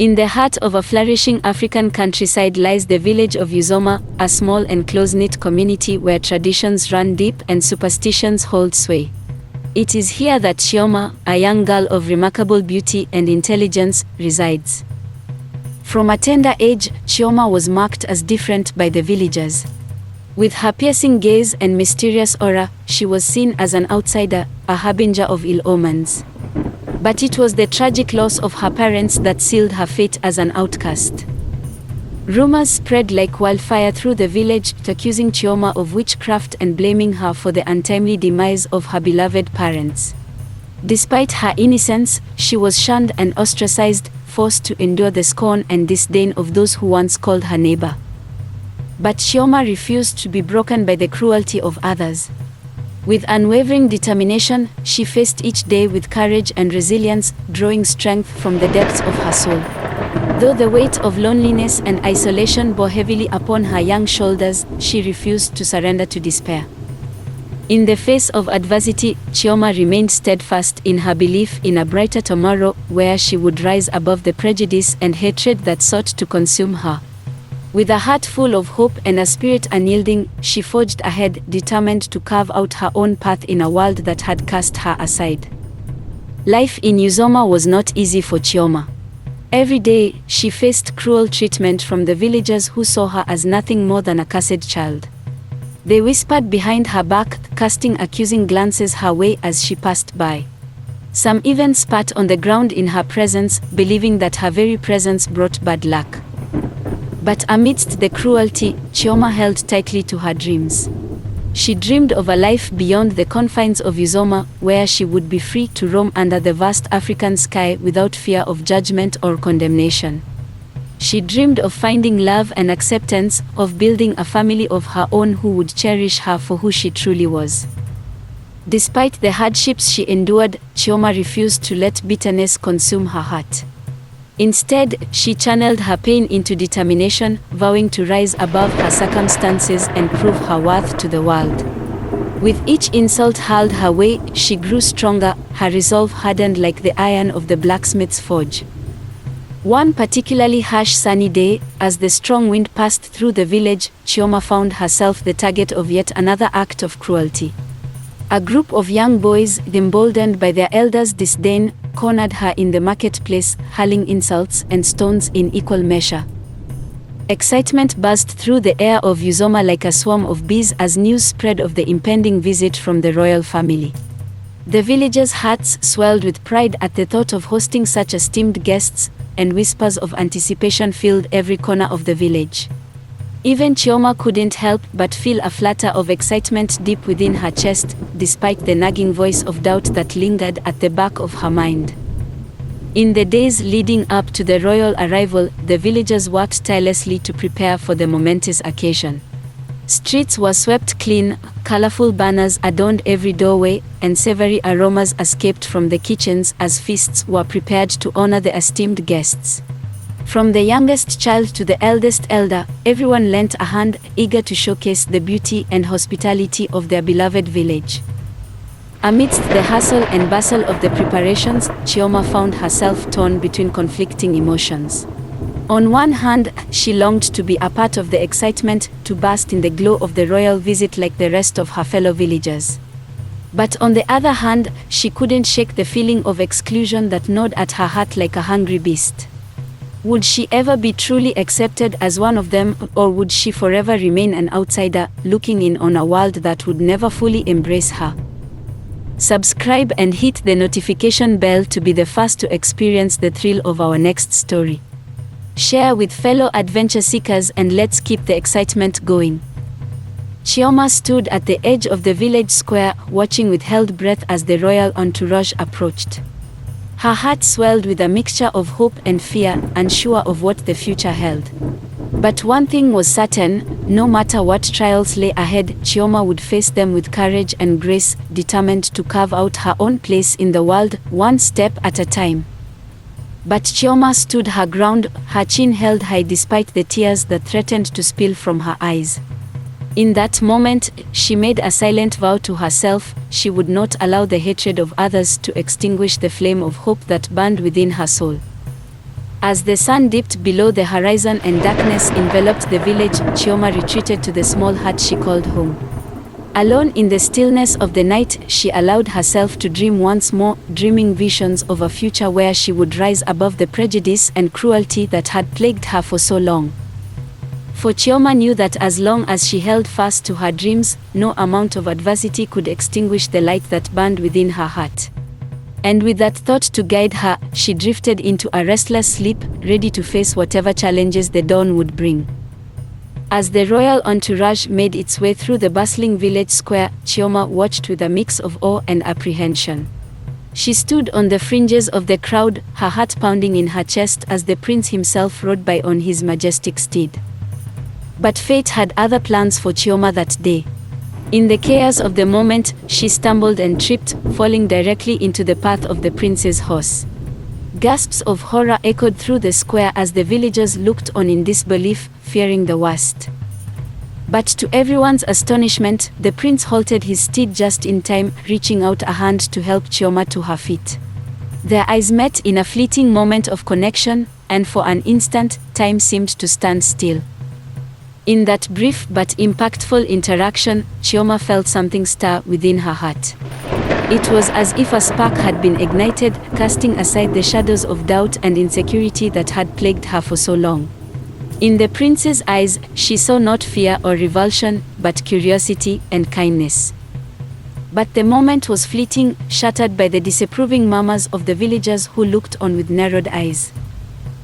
In the heart of a flourishing African countryside lies the village of Uzoma, a small and close-knit community where traditions run deep and superstitions hold sway. It is here that Chioma, a young girl of remarkable beauty and intelligence, resides. From a tender age, Chioma was marked as different by the villagers. With her piercing gaze and mysterious aura, she was seen as an outsider, a harbinger of ill omens. But it was the tragic loss of her parents that sealed her fate as an outcast. Rumors spread like wildfire through the village, accusing Chioma of witchcraft and blaming her for the untimely demise of her beloved parents. Despite her innocence, she was shunned and ostracized, forced to endure the scorn and disdain of those who once called her neighbor. But Chioma refused to be broken by the cruelty of others. With unwavering determination, she faced each day with courage and resilience, drawing strength from the depths of her soul. Though the weight of loneliness and isolation bore heavily upon her young shoulders, she refused to surrender to despair. In the face of adversity, Chioma remained steadfast in her belief in a brighter tomorrow where she would rise above the prejudice and hatred that sought to consume her. With a heart full of hope and a spirit unyielding, she forged ahead, determined to carve out her own path in a world that had cast her aside. Life in Uzoma was not easy for Chioma. Every day, she faced cruel treatment from the villagers who saw her as nothing more than a cursed child. They whispered behind her back, casting accusing glances her way as she passed by. Some even spat on the ground in her presence, believing that her very presence brought bad luck. But amidst the cruelty, Chioma held tightly to her dreams. She dreamed of a life beyond the confines of Uzoma, where she would be free to roam under the vast African sky without fear of judgment or condemnation. She dreamed of finding love and acceptance, of building a family of her own who would cherish her for who she truly was. Despite the hardships she endured, Chioma refused to let bitterness consume her heart. Instead, she channeled her pain into determination, vowing to rise above her circumstances and prove her worth to the world. With each insult hurled her way, she grew stronger, her resolve hardened like the iron of the blacksmith's forge. One particularly harsh sunny day, as the strong wind passed through the village, Chioma found herself the target of yet another act of cruelty. A group of young boys, emboldened by their elders' disdain, cornered her in the marketplace, hurling insults and stones in equal measure. Excitement buzzed through the air of Uzoma like a swarm of bees as news spread of the impending visit from the royal family. The villagers' hearts swelled with pride at the thought of hosting such esteemed guests, and whispers of anticipation filled every corner of the village. Even Chioma couldn't help but feel a flutter of excitement deep within her chest, despite the nagging voice of doubt that lingered at the back of her mind. In the days leading up to the royal arrival, the villagers worked tirelessly to prepare for the momentous occasion. Streets were swept clean, colorful banners adorned every doorway, and savory aromas escaped from the kitchens as feasts were prepared to honor the esteemed guests. From the youngest child to the eldest elder, everyone lent a hand, eager to showcase the beauty and hospitality of their beloved village. Amidst the hustle and bustle of the preparations, Chioma found herself torn between conflicting emotions. On one hand, she longed to be a part of the excitement, to bask in the glow of the royal visit like the rest of her fellow villagers. But on the other hand, she couldn't shake the feeling of exclusion that gnawed at her heart like a hungry beast. Would she ever be truly accepted as one of them, or would she forever remain an outsider, looking in on a world that would never fully embrace her? Subscribe and hit the notification bell to be the first to experience the thrill of our next story. Share with fellow adventure seekers and let's keep the excitement going. Chioma stood at the edge of the village square, watching with held breath as the royal entourage approached. Her heart swelled with a mixture of hope and fear, unsure of what the future held. But one thing was certain, no matter what trials lay ahead, Chioma would face them with courage and grace, determined to carve out her own place in the world, one step at a time. But Chioma stood her ground, her chin held high despite the tears that threatened to spill from her eyes. In that moment, she made a silent vow to herself: she would not allow the hatred of others to extinguish the flame of hope that burned within her soul. As the sun dipped below the horizon and darkness enveloped the village, Chioma retreated to the small hut she called home. Alone in the stillness of the night, she allowed herself to dream once more, dreaming visions of a future where she would rise above the prejudice and cruelty that had plagued her for so long. For Chioma knew that as long as she held fast to her dreams, no amount of adversity could extinguish the light that burned within her heart. And with that thought to guide her, she drifted into a restless sleep, ready to face whatever challenges the dawn would bring. As the royal entourage made its way through the bustling village square, Chioma watched with a mix of awe and apprehension. She stood on the fringes of the crowd, her heart pounding in her chest as the prince himself rode by on his majestic steed. But fate had other plans for Chioma that day. In the chaos of the moment, she stumbled and tripped, falling directly into the path of the prince's horse. Gasps of horror echoed through the square as the villagers looked on in disbelief, fearing the worst. But to everyone's astonishment, the prince halted his steed just in time, reaching out a hand to help Chioma to her feet. Their eyes met in a fleeting moment of connection, and for an instant, time seemed to stand still. In that brief but impactful interaction, Chioma felt something stir within her heart. It was as if a spark had been ignited, casting aside the shadows of doubt and insecurity that had plagued her for so long. In the prince's eyes, she saw not fear or revulsion, but curiosity and kindness. But the moment was fleeting, shattered by the disapproving murmurs of the villagers who looked on with narrowed eyes.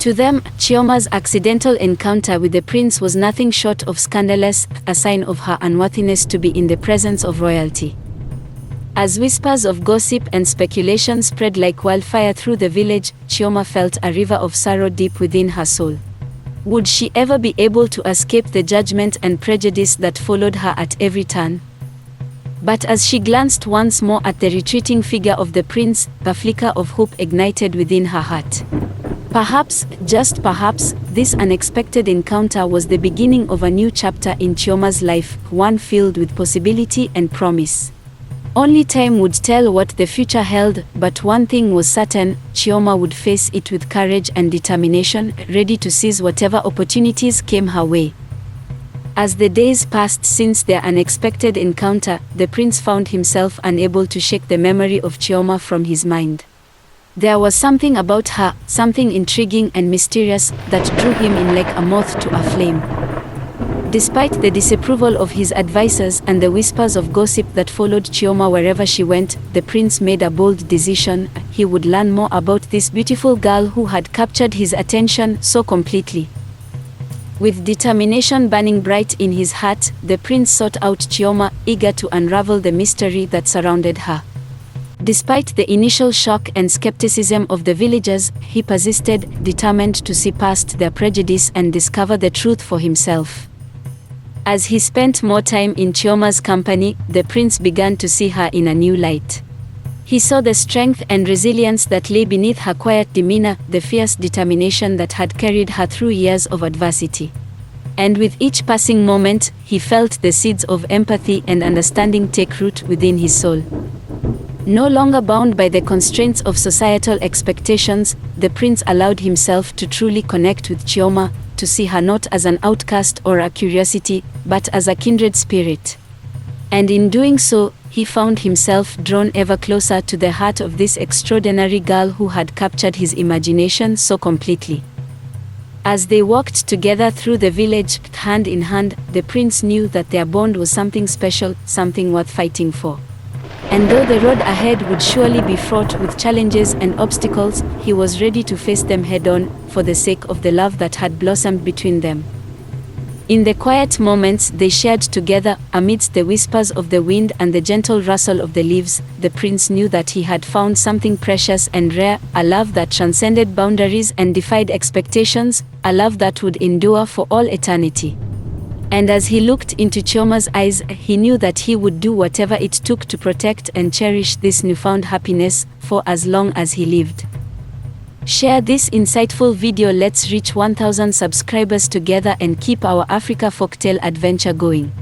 To them, Chioma's accidental encounter with the prince was nothing short of scandalous, a sign of her unworthiness to be in the presence of royalty. As whispers of gossip and speculation spread like wildfire through the village, Chioma felt a river of sorrow deep within her soul. Would she ever be able to escape the judgment and prejudice that followed her at every turn? But as she glanced once more at the retreating figure of the prince, a flicker of hope ignited within her heart. Perhaps, just perhaps, this unexpected encounter was the beginning of a new chapter in Chioma's life, one filled with possibility and promise. Only time would tell what the future held, but one thing was certain: Chioma would face it with courage and determination, ready to seize whatever opportunities came her way. As the days passed since their unexpected encounter, the prince found himself unable to shake the memory of Chioma from his mind. There was something about her, something intriguing and mysterious, that drew him in like a moth to a flame. Despite the disapproval of his advisors and the whispers of gossip that followed Chioma wherever she went, the prince made a bold decision: he would learn more about this beautiful girl who had captured his attention so completely. With determination burning bright in his heart, the prince sought out Chioma, eager to unravel the mystery that surrounded her. Despite the initial shock and skepticism of the villagers, he persisted, determined to see past their prejudice and discover the truth for himself. As he spent more time in Chioma's company, the prince began to see her in a new light. He saw the strength and resilience that lay beneath her quiet demeanor, the fierce determination that had carried her through years of adversity. And with each passing moment, he felt the seeds of empathy and understanding take root within his soul. No longer bound by the constraints of societal expectations, the prince allowed himself to truly connect with Chioma, to see her not as an outcast or a curiosity, but as a kindred spirit. And in doing so, he found himself drawn ever closer to the heart of this extraordinary girl who had captured his imagination so completely. As they walked together through the village, hand in hand, the prince knew that their bond was something special, something worth fighting for. And though the road ahead would surely be fraught with challenges and obstacles, he was ready to face them head-on, for the sake of the love that had blossomed between them. In the quiet moments they shared together, amidst the whispers of the wind and the gentle rustle of the leaves, the prince knew that he had found something precious and rare, a love that transcended boundaries and defied expectations, a love that would endure for all eternity. And as he looked into Chioma's eyes, he knew that he would do whatever it took to protect and cherish this newfound happiness, for as long as he lived. Share this insightful video. Let's reach 1,000 subscribers together and keep our Africa folktale adventure going.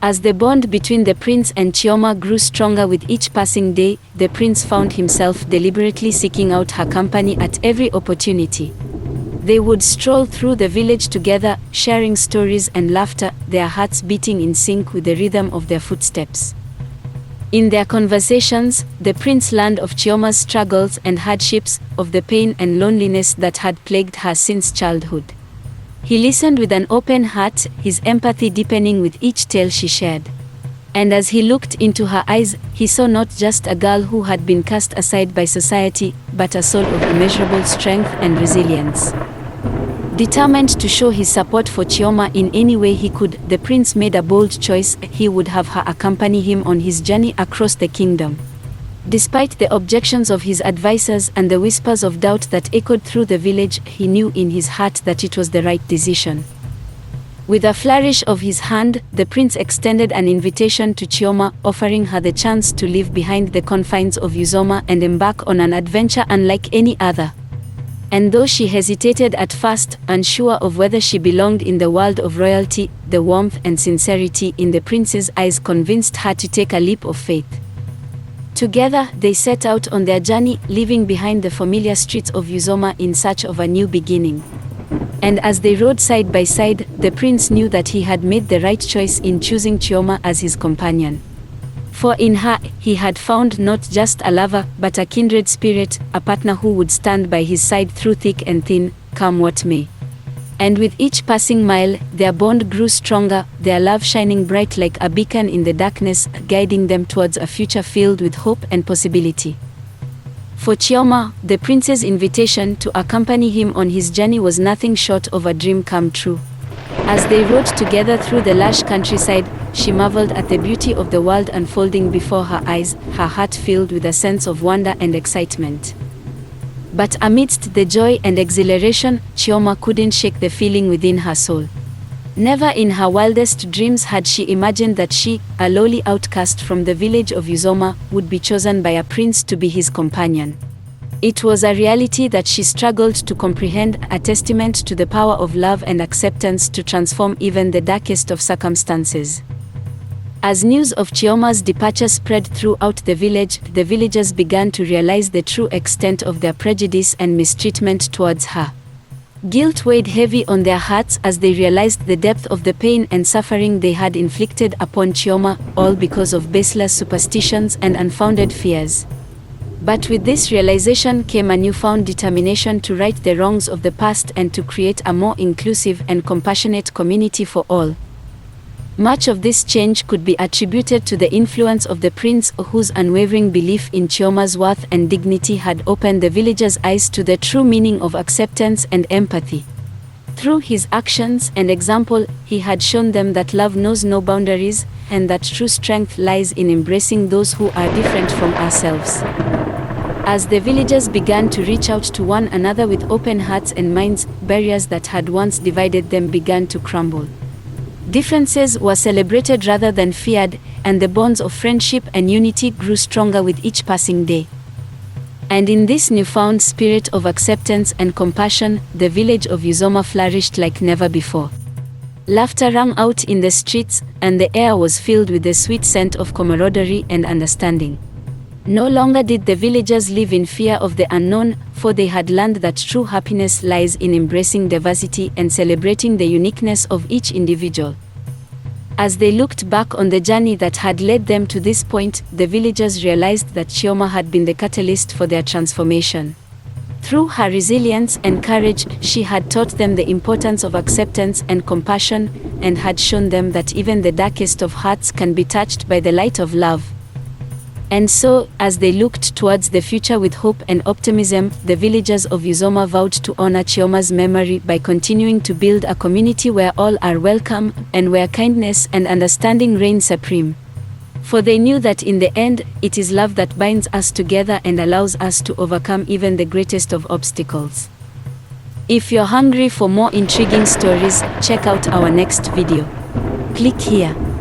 As the bond between the prince and Chioma grew stronger with each passing day, the prince found himself deliberately seeking out her company at every opportunity. They would stroll through the village together, sharing stories and laughter, their hearts beating in sync with the rhythm of their footsteps. In their conversations, the prince learned of Chioma's struggles and hardships, of the pain and loneliness that had plagued her since childhood. He listened with an open heart, his empathy deepening with each tale she shared. And as he looked into her eyes, he saw not just a girl who had been cast aside by society, but a soul of immeasurable strength and resilience. Determined to show his support for Chioma in any way he could, the prince made a bold choice. He would have her accompany him on his journey across the kingdom. Despite the objections of his advisors and the whispers of doubt that echoed through the village, he knew in his heart that it was the right decision. With a flourish of his hand, the prince extended an invitation to Chioma, offering her the chance to leave behind the confines of Uzoma and embark on an adventure unlike any other. And though she hesitated at first, unsure of whether she belonged in the world of royalty, the warmth and sincerity in the prince's eyes convinced her to take a leap of faith. Together, they set out on their journey, leaving behind the familiar streets of Uzoma in search of a new beginning. And as they rode side by side, the prince knew that he had made the right choice in choosing Chioma as his companion. For in her, he had found not just a lover, but a kindred spirit, a partner who would stand by his side through thick and thin, come what may. And with each passing mile, their bond grew stronger, their love shining bright like a beacon in the darkness, guiding them towards a future filled with hope and possibility. For Chioma, the prince's invitation to accompany him on his journey was nothing short of a dream come true. As they rode together through the lush countryside, she marveled at the beauty of the world unfolding before her eyes, her heart filled with a sense of wonder and excitement. But amidst the joy and exhilaration, Chioma couldn't shake the feeling within her soul. Never in her wildest dreams had she imagined that she, a lowly outcast from the village of Uzoma, would be chosen by a prince to be his companion. It was a reality that she struggled to comprehend, a testament to the power of love and acceptance to transform even the darkest of circumstances. As news of Chioma's departure spread throughout the village, the villagers began to realize the true extent of their prejudice and mistreatment towards her. Guilt weighed heavy on their hearts as they realized the depth of the pain and suffering they had inflicted upon Chioma, all because of baseless superstitions and unfounded fears. But with this realization came a newfound determination to right the wrongs of the past and to create a more inclusive and compassionate community for all. Much of this change could be attributed to the influence of the prince, whose unwavering belief in Chioma's worth and dignity had opened the villagers' eyes to the true meaning of acceptance and empathy. Through his actions and example, he had shown them that love knows no boundaries, and that true strength lies in embracing those who are different from ourselves. As the villagers began to reach out to one another with open hearts and minds, barriers that had once divided them began to crumble. Differences were celebrated rather than feared, and the bonds of friendship and unity grew stronger with each passing day. And in this newfound spirit of acceptance and compassion, the village of Uzoma flourished like never before. Laughter rang out in the streets, and the air was filled with the sweet scent of camaraderie and understanding. No longer did the villagers live in fear of the unknown, for they had learned that true happiness lies in embracing diversity and celebrating the uniqueness of each individual. As they looked back on the journey that had led them to this point, the villagers realized that Chioma had been the catalyst for their transformation. Through her resilience and courage, she had taught them the importance of acceptance and compassion, and had shown them that even the darkest of hearts can be touched by the light of love. And so, as they looked towards the future with hope and optimism, the villagers of Uzoma vowed to honor Chioma's memory by continuing to build a community where all are welcome, and where kindness and understanding reign supreme. For they knew that in the end, it is love that binds us together and allows us to overcome even the greatest of obstacles. If you're hungry for more intriguing stories, check out our next video. Click here.